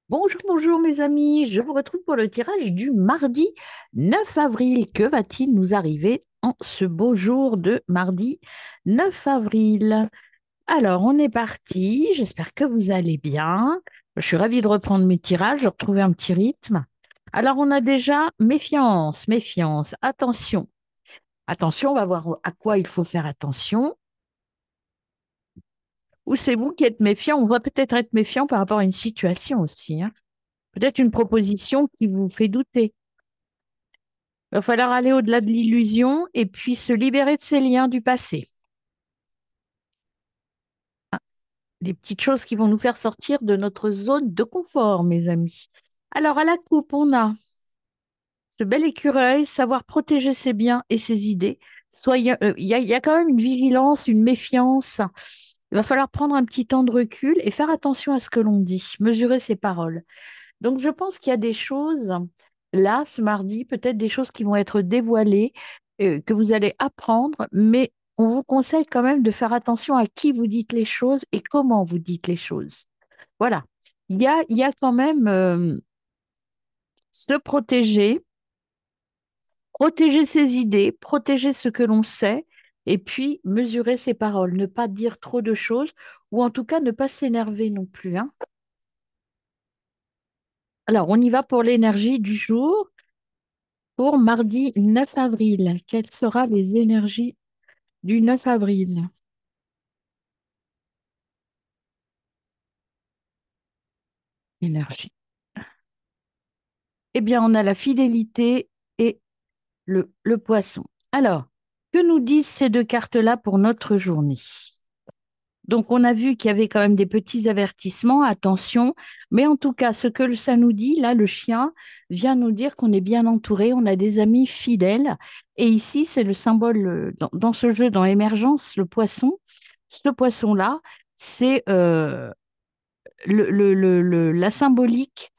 Bonjour, bonjour mes amis, je vous retrouve pour le tirage du mardi 9 avril. Que va-t-il nous arriver en ce beau jour de mardi 9 avril? Alors, on est parti, j'espère que vous allez bien. Je suis ravie de reprendre mes tirages, de retrouver un petit rythme. Alors, on a déjà méfiance, méfiance, attention. Attention, on va voir à quoi il faut faire attention. Ou c'est vous qui êtes méfiant, on va peut-être être méfiant par rapport à une situation aussi, hein. Peut-être une proposition qui vous fait douter. Il va falloir aller au-delà de l'illusion et puis se libérer de ces liens du passé. Les petites choses qui vont nous faire sortir de notre zone de confort, mes amis. Alors, à la coupe, on a ce bel écureuil, savoir protéger ses biens et ses idées. Il y a quand même une vigilance, une méfiance. Il va falloir prendre un petit temps de recul et faire attention à ce que l'on dit, mesurer ses paroles. Donc, je pense qu'il y a des choses, là, ce mardi, peut-être des choses qui vont être dévoilées, que vous allez apprendre, mais on vous conseille quand même de faire attention à qui vous dites les choses et comment vous dites les choses. Voilà. Il y a quand même se protéger, protéger ses idées, protéger ce que l'on sait, et puis mesurer ses paroles, ne pas dire trop de choses, ou en tout cas ne pas s'énerver non plus, hein. Alors, on y va pour l'énergie du jour. Pour mardi 9 avril, quelles seront les énergies du 9 avril? Énergie. Eh bien, on a la fidélité et le poisson. Alors, que nous disent ces deux cartes-là pour notre journée? Donc, on a vu qu'il y avait quand même des petits avertissements, attention, mais en tout cas, ce que ça nous dit, là, le chien vient nous dire qu'on est bien entouré, on a des amis fidèles. Et ici, c'est le symbole dans ce jeu, dans Émergence, le poisson. Ce poisson-là, c'est la symbolique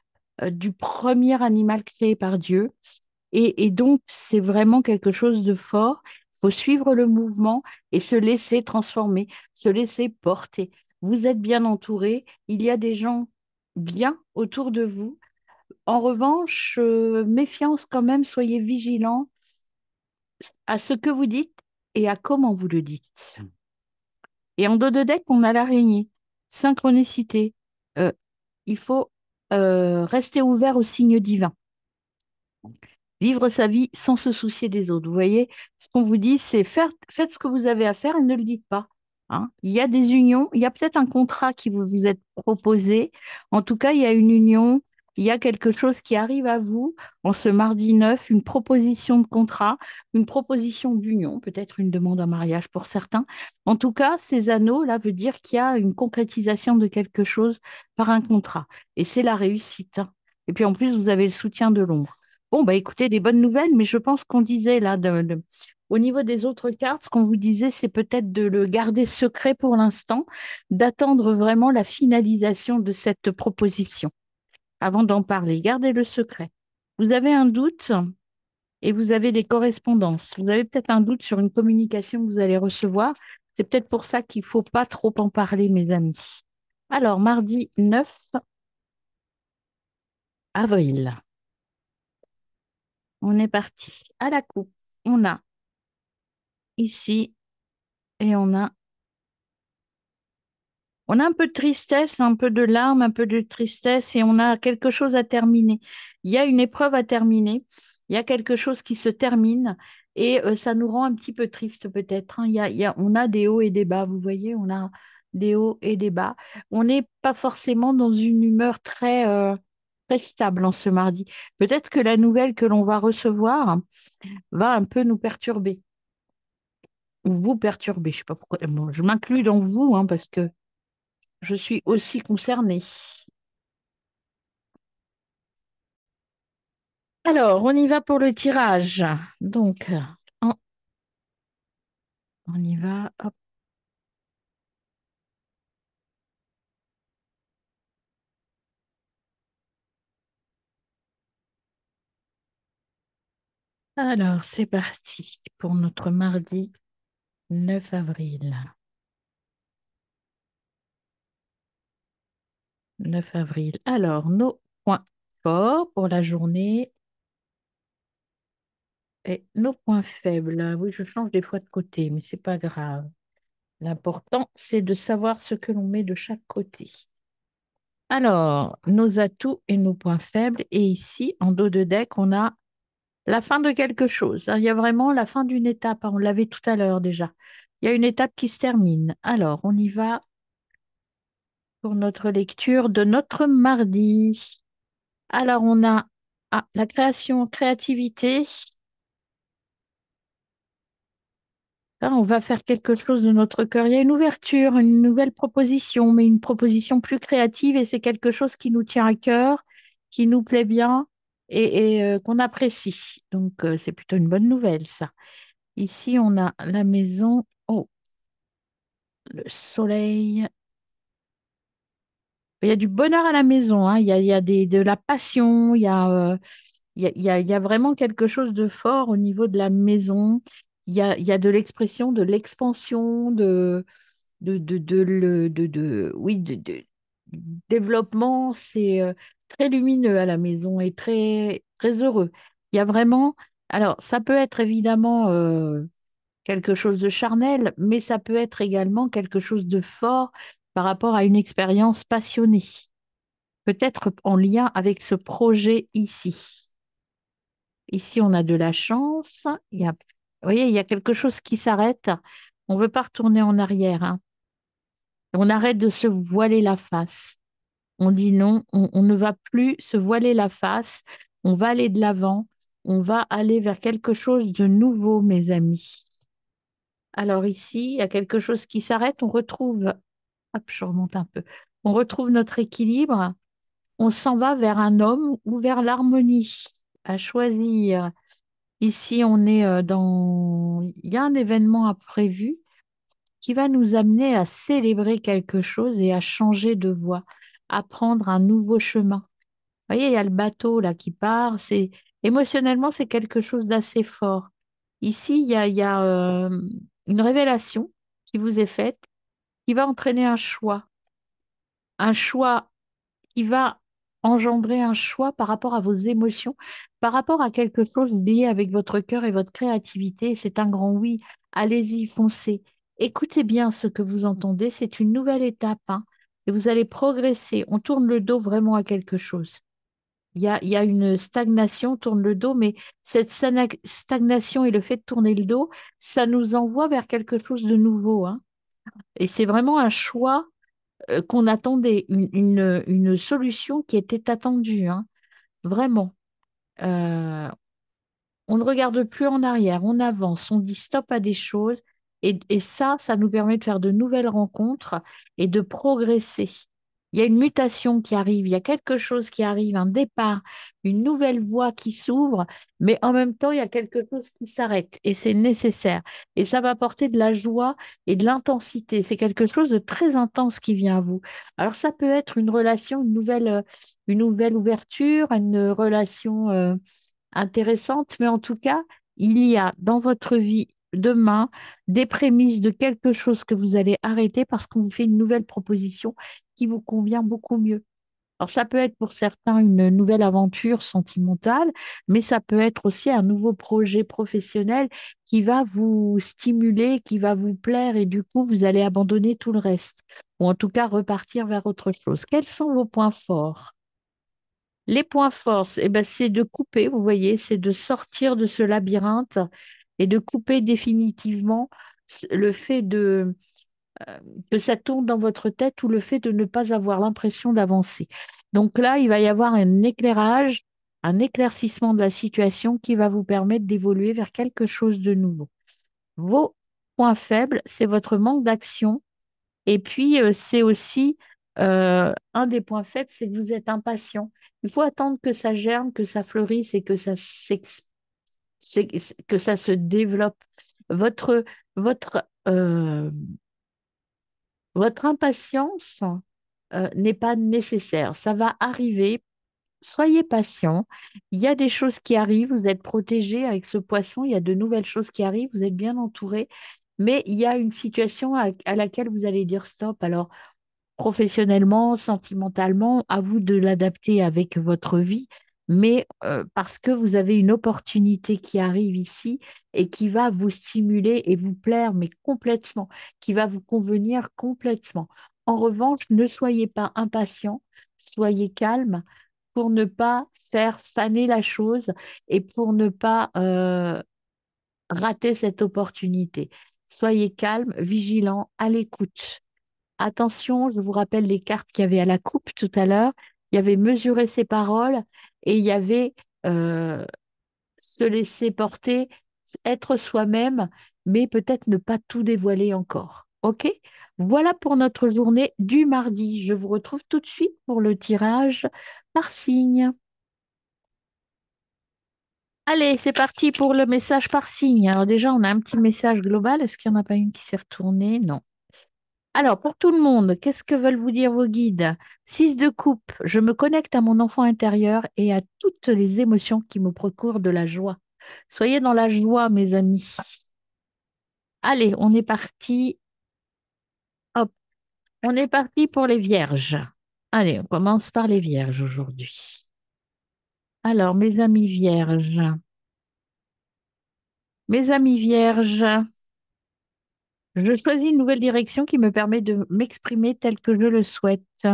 du premier animal créé par Dieu. Et donc, c'est vraiment quelque chose de fort. Il faut suivre le mouvement et se laisser transformer, se laisser porter. Vous êtes bien entouré, il y a des gens bien autour de vous. En revanche, méfiance quand même, soyez vigilants à ce que vous dites et à comment vous le dites. Et en dos de deck, on a l'araignée. Synchronicité. Euh, il faut rester ouvert aux signes divins. Vivre sa vie sans se soucier des autres. Vous voyez, ce qu'on vous dit, c'est faites ce que vous avez à faire et ne le dites pas, hein. Il y a des unions, il y a peut-être un contrat qui vous est proposé. En tout cas, il y a une union, il y a quelque chose qui arrive à vous en ce mardi 9, une proposition de contrat, une proposition d'union, peut-être une demande en mariage pour certains. En tout cas, ces anneaux-là veut dire qu'il y a une concrétisation de quelque chose par un contrat. Et c'est la réussite, hein. Et puis en plus, vous avez le soutien de l'ombre. Bon, bah écoutez, des bonnes nouvelles, mais je pense qu'on disait là, au niveau des autres cartes, ce qu'on vous disait, c'est peut-être de le garder secret pour l'instant, d'attendre vraiment la finalisation de cette proposition avant d'en parler. Gardez le secret. Vous avez un doute et vous avez des correspondances. Vous avez peut-être un doute sur une communication que vous allez recevoir. C'est peut-être pour ça qu'il ne faut pas trop en parler, mes amis. Alors, mardi 9 avril, on est parti. À la coupe, on a ici. Et on a un peu de tristesse, un peu de larmes, un peu de tristesse et on a quelque chose à terminer. Il y a une épreuve à terminer, il y a quelque chose qui se termine et ça nous rend un petit peu triste peut-être, hein. On a des hauts et des bas, vous voyez, on a des hauts et des bas. On n'est pas forcément dans une humeur très stable en ce mardi. Peut-être que la nouvelle que l'on va recevoir va un peu nous perturber ou vous perturber. Je sais pas pourquoi. Bon, je m'inclus dans vous, hein, parce que je suis aussi concernée. Alors, on y va pour le tirage. Donc, on, on y va. Hop. Alors, c'est parti pour notre mardi 9 avril. 9 avril. Alors, nos points forts pour la journée et nos points faibles. Oui, je change des fois de côté, mais c'est pas grave. L'important, c'est de savoir ce que l'on met de chaque côté. Alors, nos atouts et nos points faibles. Et ici, en dos de deck, on a la fin de quelque chose. Il y a vraiment la fin d'une étape, hein. On l'avait tout à l'heure déjà. Il y a une étape qui se termine. Alors, on y va pour notre lecture de notre mardi. Alors, on a la création, créativité. Là, on va faire quelque chose de notre cœur. Il y a une ouverture, une nouvelle proposition, mais une proposition plus créative et c'est quelque chose qui nous tient à cœur, qui nous plaît bien et qu'on apprécie. Donc, c'est plutôt une bonne nouvelle, ça. Ici, on a la maison. Oh, le soleil. Il y a du bonheur à la maison, hein. Il y a de la passion, il y a vraiment quelque chose de fort au niveau de la maison. Il y a de l'expression, de l'expansion, oui, de développement. C'est très lumineux à la maison et très, très heureux. Il y a vraiment, alors ça peut être évidemment quelque chose de charnel, mais ça peut être également quelque chose de fort par rapport à une expérience passionnée, peut-être en lien avec ce projet ici. Ici, on a de la chance. Vous voyez, il y a quelque chose qui s'arrête. On ne veut pas retourner en arrière, hein. On arrête de se voiler la face. On dit non, on ne va plus se voiler la face. On va aller de l'avant. On va aller vers quelque chose de nouveau, mes amis. Alors ici, il y a quelque chose qui s'arrête. On retrouve, hop, je remonte un peu. On retrouve notre équilibre. On s'en va vers un homme ou vers l'harmonie. À choisir. Ici, on est il y a un événement imprévu qui va nous amener à célébrer quelque chose et à changer de voie, à prendre un nouveau chemin. Vous voyez, il y a le bateau là qui part. Émotionnellement, c'est quelque chose d'assez fort. Ici, il y a une révélation qui vous est faite, qui va entraîner un choix qui va engendrer un choix par rapport à vos émotions, par rapport à quelque chose lié avec votre cœur et votre créativité. C'est un grand oui. Allez-y, foncez. Écoutez bien ce que vous entendez. C'est une nouvelle étape, hein, et vous allez progresser. On tourne le dos vraiment à quelque chose. Il y a une stagnation, on tourne le dos, mais cette stagnation et le fait de tourner le dos, ça nous envoie vers quelque chose de nouveau, hein. Et c'est vraiment un choix qu'on attendait, une solution qui était attendue, hein, vraiment. Euh, on ne regarde plus en arrière, on avance, on dit stop à des choses et ça nous permet de faire de nouvelles rencontres et de progresser. Il y a une mutation qui arrive, il y a quelque chose qui arrive, un départ, une nouvelle voie qui s'ouvre, mais en même temps, il y a quelque chose qui s'arrête et c'est nécessaire. Et ça va apporter de la joie et de l'intensité. C'est quelque chose de très intense qui vient à vous. Alors ça peut être une relation, une nouvelle ouverture, une relation intéressante, mais en tout cas, il y a dans votre vie demain des prémices de quelque chose que vous allez arrêter parce qu'on vous fait une nouvelle proposition qui vous convient beaucoup mieux. Alors, ça peut être pour certains une nouvelle aventure sentimentale, mais ça peut être aussi un nouveau projet professionnel qui va vous stimuler, qui va vous plaire, et du coup, vous allez abandonner tout le reste, ou en tout cas repartir vers autre chose. Quels sont vos points forts? Les points forts, eh ben, c'est de couper, vous voyez, c'est de sortir de ce labyrinthe et de couper définitivement le fait euh, que ça tourne dans votre tête ou le fait de ne pas avoir l'impression d'avancer. Donc là, il va y avoir un éclairage, un éclaircissement de la situation qui va vous permettre d'évoluer vers quelque chose de nouveau. Vos points faibles, c'est votre manque d'action et puis, c'est aussi un des points faibles, c'est que vous êtes impatient. Il faut attendre que ça germe, que ça fleurisse et que que ça se développe. Votre, votre, euh, votre impatience n'est pas nécessaire. Ça va arriver. Soyez patient. Il y a des choses qui arrivent. Vous êtes protégé avec ce poisson. Il y a de nouvelles choses qui arrivent. Vous êtes bien entouré. Mais il y a une situation à laquelle vous allez dire stop. Alors, professionnellement, sentimentalement, à vous de l'adapter avec votre vie, mais parce que vous avez une opportunité qui arrive ici et qui va vous stimuler et vous plaire, mais complètement, qui va vous convenir complètement. En revanche, ne soyez pas impatient, soyez calme pour ne pas faire faner la chose et pour ne pas rater cette opportunité. Soyez calme, vigilant, à l'écoute. Attention, je vous rappelle les cartes qu'il y avait à la coupe tout à l'heure. Il y avait mesurer ses paroles et il y avait euh, se laisser porter, être soi-même, mais peut-être ne pas tout dévoiler encore. OK? Voilà pour notre journée du mardi. Je vous retrouve tout de suite pour le tirage par signe. Allez, c'est parti pour le message par signe. Alors déjà, on a un petit message global. Est-ce qu'il n'y en a pas une qui s'est retournée? Non. Alors, pour tout le monde, qu'est-ce que veulent vous dire vos guides? 6 de coupe, je me connecte à mon enfant intérieur et à toutes les émotions qui me procurent de la joie. Soyez dans la joie, mes amis. Allez, on est parti. Hop, on est parti pour les vierges. Allez, on commence par les vierges aujourd'hui. Alors, mes amis vierges, je choisis une nouvelle direction qui me permet de m'exprimer tel que je le souhaite.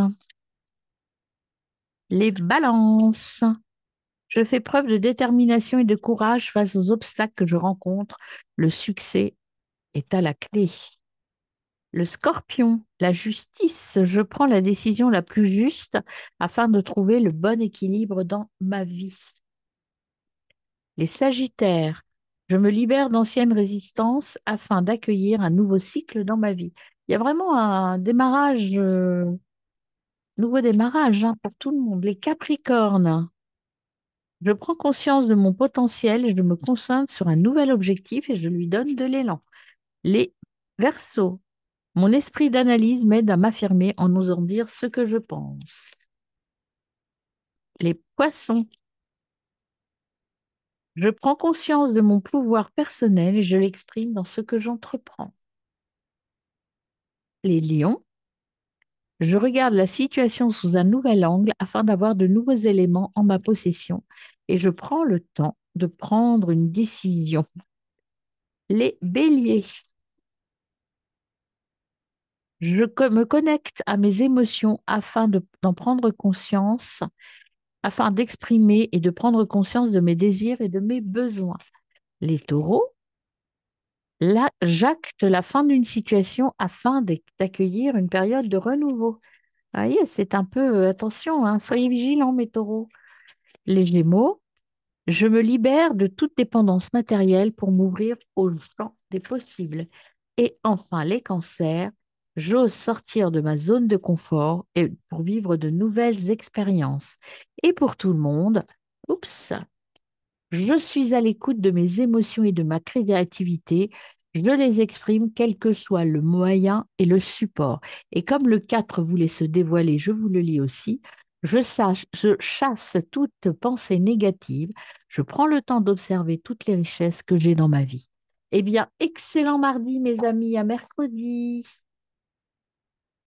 Les balances. Je fais preuve de détermination et de courage face aux obstacles que je rencontre. Le succès est à la clé. Le scorpion, la justice, je prends la décision la plus juste afin de trouver le bon équilibre dans ma vie. Les sagittaires, je me libère d'anciennes résistances afin d'accueillir un nouveau cycle dans ma vie. Il y a vraiment un démarrage, nouveau démarrage hein, pour tout le monde. Les capricornes, je prends conscience de mon potentiel et je me concentre sur un nouvel objectif et je lui donne de l'élan. Les Verseaux, mon esprit d'analyse m'aide à m'affirmer en osant dire ce que je pense. Les Poissons, je prends conscience de mon pouvoir personnel et je l'exprime dans ce que j'entreprends. Les Lions, je regarde la situation sous un nouvel angle afin d'avoir de nouveaux éléments en ma possession et je prends le temps de prendre une décision. Les Béliers, me connecte à mes émotions afin d'en prendre conscience, afin d'exprimer et de prendre conscience de mes désirs et de mes besoins. Les taureaux, là, j'acte la fin d'une situation afin d'accueillir une période de renouveau. Vous voyez, c'est un peu, attention, hein, soyez vigilants, mes taureaux. Les gémeaux, je me libère de toute dépendance matérielle pour m'ouvrir au champ des possibles. Et enfin, les cancers, j'ose sortir de ma zone de confort et pour vivre de nouvelles expériences. Et pour tout le monde, oups, je suis à l'écoute de mes émotions et de ma créativité. Je les exprime quel que soit le moyen et le support. Et comme le 4 voulait se dévoiler, je vous le lis aussi. Je chasse toute pensée négative. Je prends le temps d'observer toutes les richesses que j'ai dans ma vie. Eh bien, excellent mardi, mes amis, à mercredi.